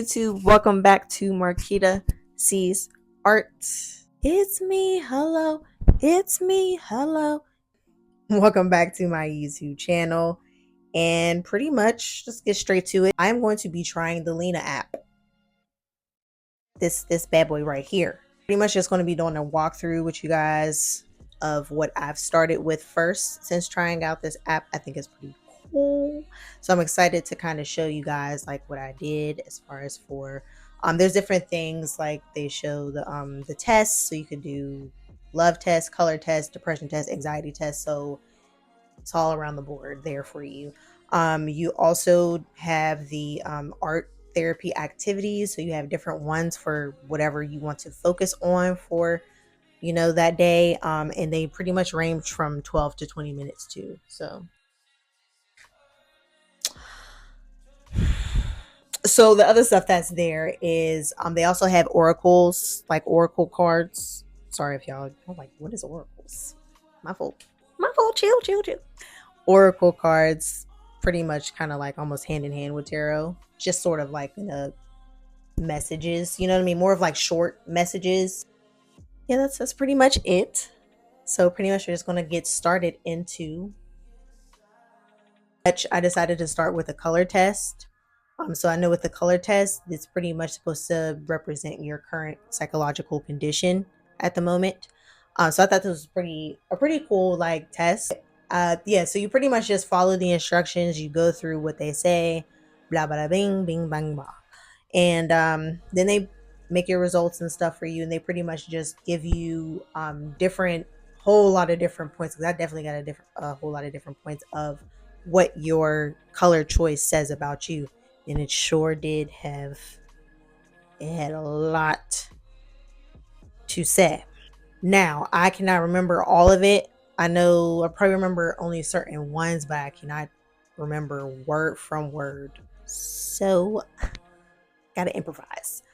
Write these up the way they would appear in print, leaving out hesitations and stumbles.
YouTube? Welcome back to Marquita Sees Art. It's me, hello. It's me, hello. Welcome back to my YouTube channel. And pretty much, just get straight to it. I'm going to be trying the Lina app. This bad boy right here. Pretty much just going to be doing a walkthrough with you guys of what I've started with first since trying out this app. I think it's pretty cool, so I'm excited to kind of show you guys like what I did as far as for there's different things like they show the tests, so you could do love test, color test, depression test, anxiety test, so it's all around the board there for you. You also have the art therapy activities, so you have different ones for whatever you want to focus on for that day, and they pretty much range from 12 to 20 minutes too. So the other stuff that's there is they also have oracles, like oracle cards. Sorry if y'all are like, what is oracles? My fault, chill. Oracle cards, pretty much kind of like almost hand in hand with tarot, just sort of like in a messages, you know what I mean, more of like short messages. Yeah, that's pretty much it. So pretty much we're just going to get started into I decided to start with a color test. So I know with the color test, it's pretty much supposed to represent your current psychological condition at the moment. So I thought this was a pretty cool like test. Yeah, so you pretty much just follow the instructions, you go through what they say, blah blah bing bing bang blah, and then they make your results and stuff for you, and they pretty much just give you different whole lot of different points, because I definitely got a whole lot of different points of what your color choice says about you. And it sure did have, it had a lot to say. Now I cannot remember all of it. I know I probably remember only certain ones, but I cannot remember word from word, so gotta improvise.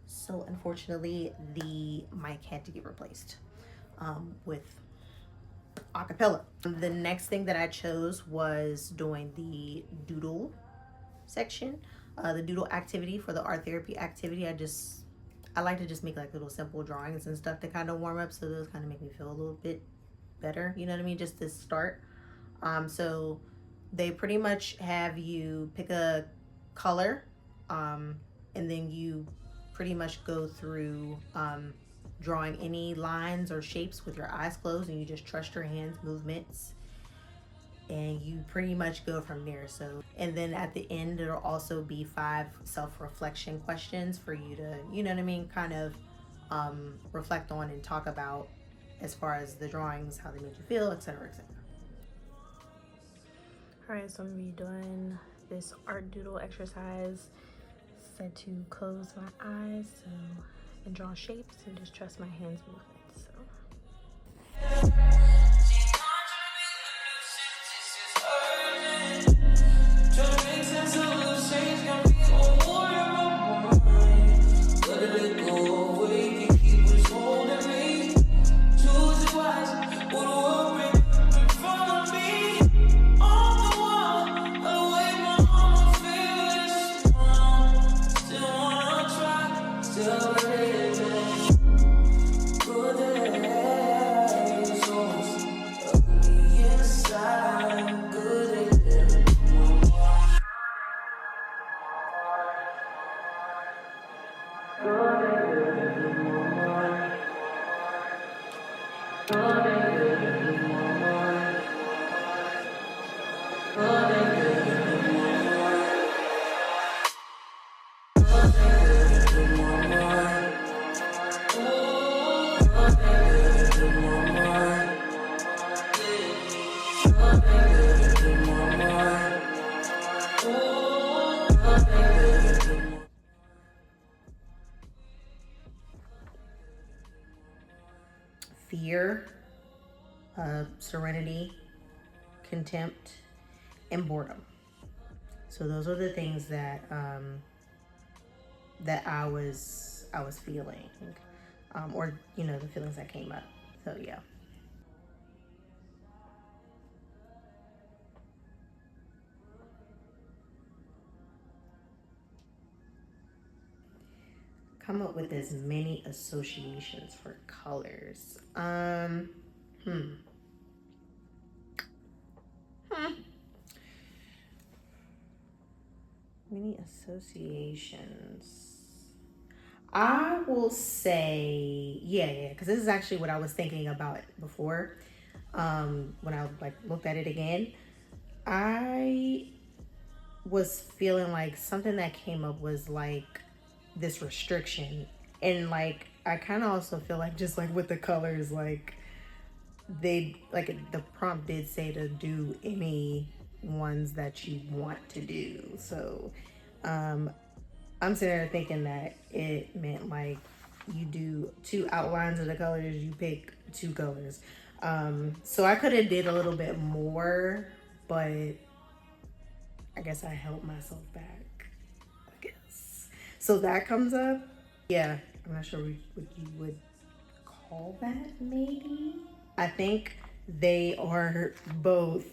So unfortunately the mic had to get replaced with acapella. The next thing that I chose was doing the doodle section, the doodle activity for the art therapy activity. I like to just make like little simple drawings and stuff to kind of warm up, so those kind of make me feel a little bit better, you know what I mean, just to start. So they pretty much have you pick a color, and then you pretty much go through drawing any lines or shapes with your eyes closed, and you just trust your hands movements, and you pretty much go from there. So, and then at the end there'll also be 5 self-reflection questions for you to, you know what I mean, kind of reflect on and talk about as far as the drawings, how they made you feel, etc., etc. All right, so I'm gonna be doing this art doodle exercise. Said to close my eyes and draw shapes and just trust my hands movements. Fear, serenity, contempt, and boredom. So those are the things that that I was feeling, or the feelings that came up. So yeah. come up with as many associations for colors. Many associations. I will say, yeah, because this is actually what I was thinking about before. When I like looked at it again, I was feeling like something that came up was like this restriction, and like I kind of also feel like just like with the colors, like they like the prompt did say to do any ones that you want to do. So I'm sitting there thinking that it meant like you do 2 outlines of the colors, you pick 2 colors. So I could have did a little bit more, but I guess I held myself back, I guess. So that comes up. Yeah, I'm not sure what you would call that, maybe. I think they are both.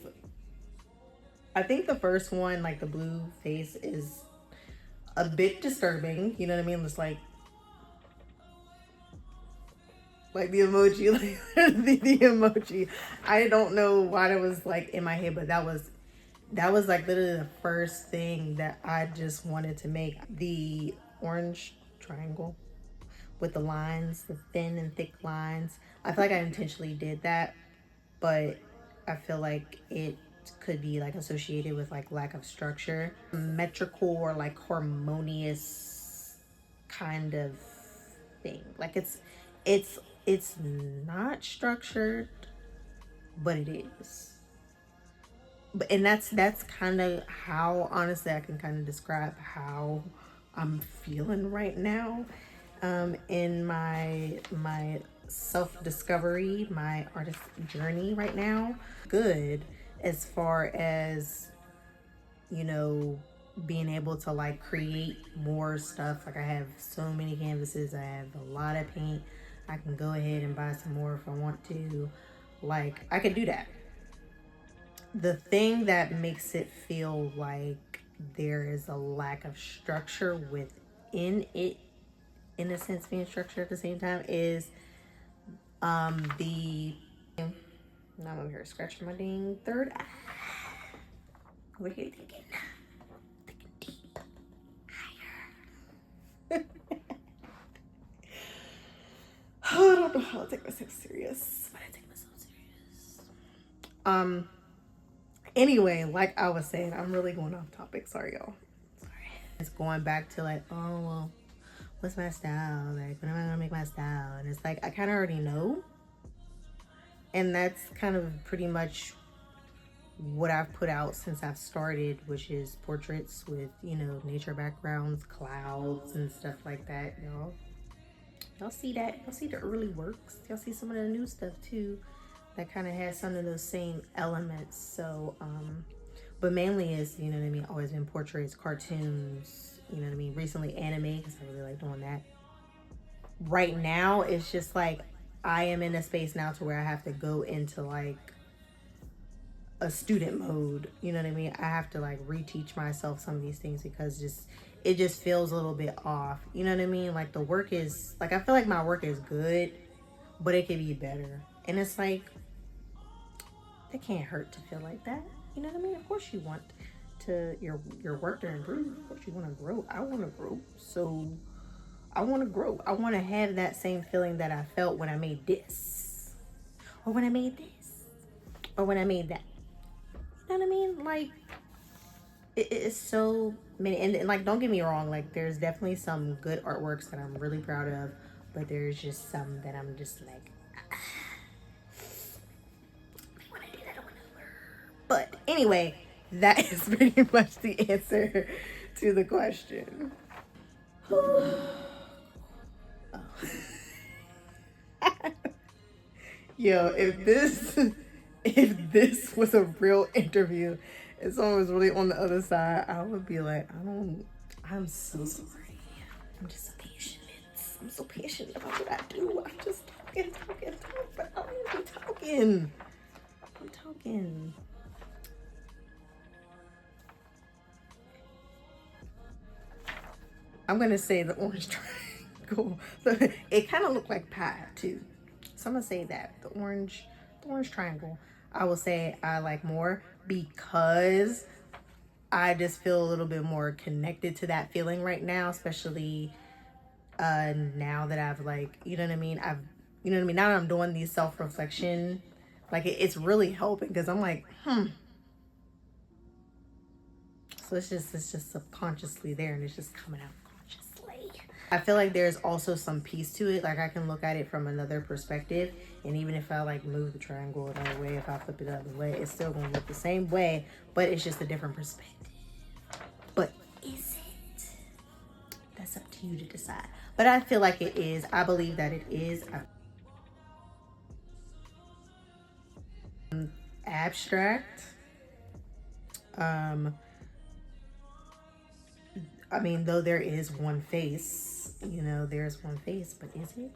I think the first one, like the blue face, is a bit disturbing. You know what I mean? It's like the emoji, like the emoji. I don't know why that was like in my head, but that was like literally the first thing that I just wanted to make. The orange triangle with the lines, the thin and thick lines. I feel like I intentionally did that, but I feel like it could be like associated with like lack of structure, metrical or like harmonious kind of thing. Like it's not structured, but it is. But and that's kind of how, honestly, I can kind of describe how I'm feeling right now, in my self discovery, my artist journey right now. Good, as far as, you know, being able to like create more stuff. Like I have so many canvases, I have a lot of paint. I can go ahead and buy some more if I want to. Like I could do that. The thing that makes it feel like there is a lack of structure within it, in a sense being structured at the same time, is the now I'm over here scratching my dang third eye. Over here thinking deep, higher. Oh, I don't know how to take myself serious, but I take myself serious. Anyway, like I was saying, I'm really going off topic. Sorry, y'all. Sorry. It's going back to like, oh well, what's my style? Like, when am I gonna make my style? And it's like I kind of already know, and that's kind of pretty much what I've put out since I've started, which is portraits with, you know, nature backgrounds, clouds, and stuff like that. Y'all see that? Y'all see the early works? Y'all see some of the new stuff too, that kind of has some of those same elements. So, but mainly is, you know what I mean, always been portraits, cartoons, you know what I mean, recently anime, because I really like doing that. Right now, it's just like I am in a space now to where I have to go into like a student mode, you know what I mean? I have to like reteach myself some of these things because it just feels a little bit off, you know what I mean? Like the work is like, I feel like my work is good, but it could be better. And it's like, that can't hurt to feel like that, you know what I mean? Of course you want to your work to improve. Of course you want to grow. I want to grow, so I want to grow. I want to have that same feeling that I felt when I made this, or when I made this, or when I made that. You know what I mean? Like, it is so many, and like, don't get me wrong, like there's definitely some good artworks that I'm really proud of, but there's just some that I'm just like, I want to do that one over. But anyway, that is pretty much the answer to the question. Yo, if this was a real interview and someone was really on the other side, I would be like, I'm so sorry. I'm just so patient. I'm so patient about what I do. I'm just talking, but I don't even be talking. I'm talking. I'm gonna say the orange triangle. triangle. It kind of looked like pie too. So I'm gonna say that the orange triangle, I will say I like more because I just feel a little bit more connected to that feeling right now, especially now that I've like, you know what I mean? Now that I'm doing these self-reflection, like it's really helping because I'm like, so it's just subconsciously there and it's just coming out consciously. I feel like there's also some peace to it. Like I can look at it from another perspective, and even if I like move the triangle another way, if I flip it the other way, it's still gonna look the same way, but it's just a different perspective. But is it? That's up to you to decide. But I feel like it is. I believe that it is. Abstract. I mean, though there is one face, there's one face, but is it?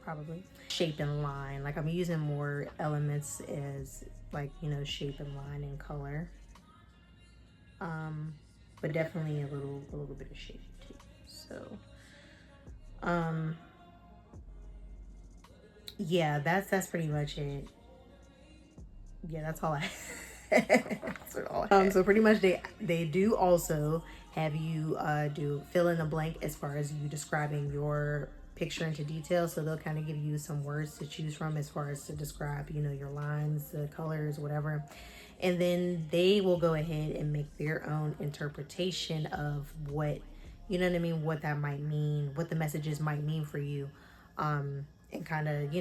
Probably. Shape and line. Like I'm using more elements as like, shape and line and color. But definitely a little bit of shape too. So, yeah, that's pretty much it. Yeah, that's all I so pretty much they do also have you do fill in the blank as far as you describing your picture into detail. So they'll kind of give you some words to choose from as far as to describe, your lines, the colors, whatever. And then they will go ahead and make their own interpretation of what, what that might mean, what the messages might mean for you, and kind of,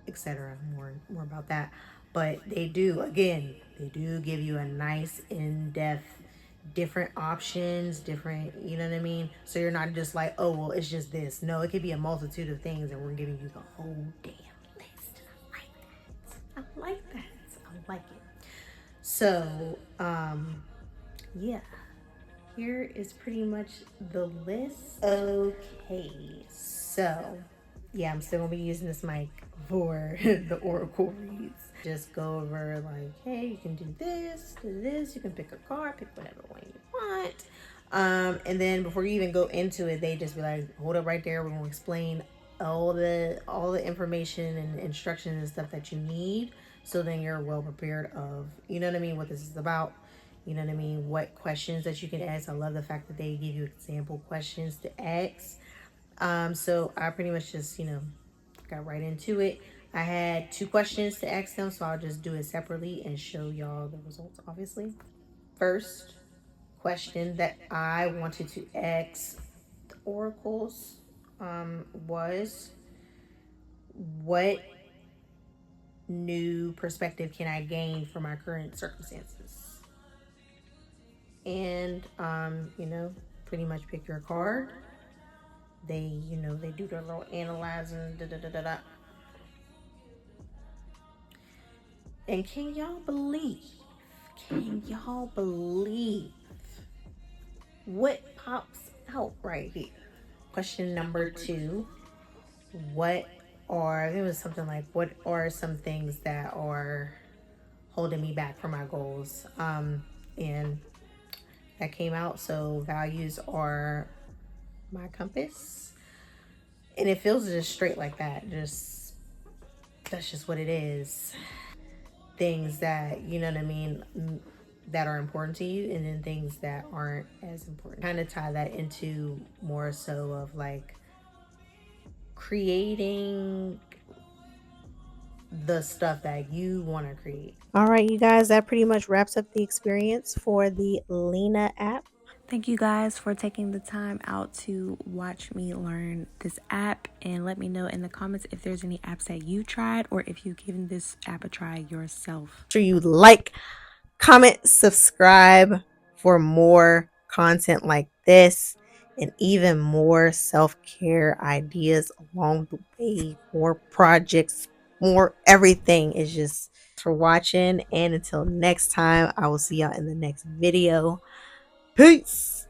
etc. More about that. But they do give you a nice in-depth, different options, different, so you're not just like, oh well, it's just this. No, it could be a multitude of things, and we're giving you the whole damn list. I like it. So yeah, here is pretty much the list. Okay, so yeah, I'm still gonna be using this mic for the oracle reads. Just go over like, hey, you can do this, you can pick a card, pick whatever one you want. And then before you even go into it, they just be like, hold up right there, we're gonna explain all the information and instructions and stuff that you need, so then you're well prepared of, what this is about. What questions that you can ask. I love the fact that they give you example questions to ask. So I pretty much just, got right into it. I had 2 questions to ask them, so I'll just do it separately and show y'all the results, obviously. First question that I wanted to ask the oracles was, what new perspective can I gain from my current circumstances? And, pretty much pick your card. They, they do their little analyzing, And can y'all believe what pops out right here? Question number 2, it was something like, what are some things that are holding me back from my goals? And that came out. So values are my compass, and it feels just straight like that. That's just what it is. Things that, that are important to you, and then things that aren't as important. Kind of tie that into more so of like creating the stuff that you want to create. All right, you guys, that pretty much wraps up the experience for the Lina app. Thank you guys for taking the time out to watch me learn this app, and let me know in the comments if there's any apps that you tried or if you've given this app a try yourself. Make sure you like, comment, subscribe for more content like this, and even more self-care ideas along the way, more projects, more everything. Is just for watching, and until next time, I will see y'all in the next video. Peace.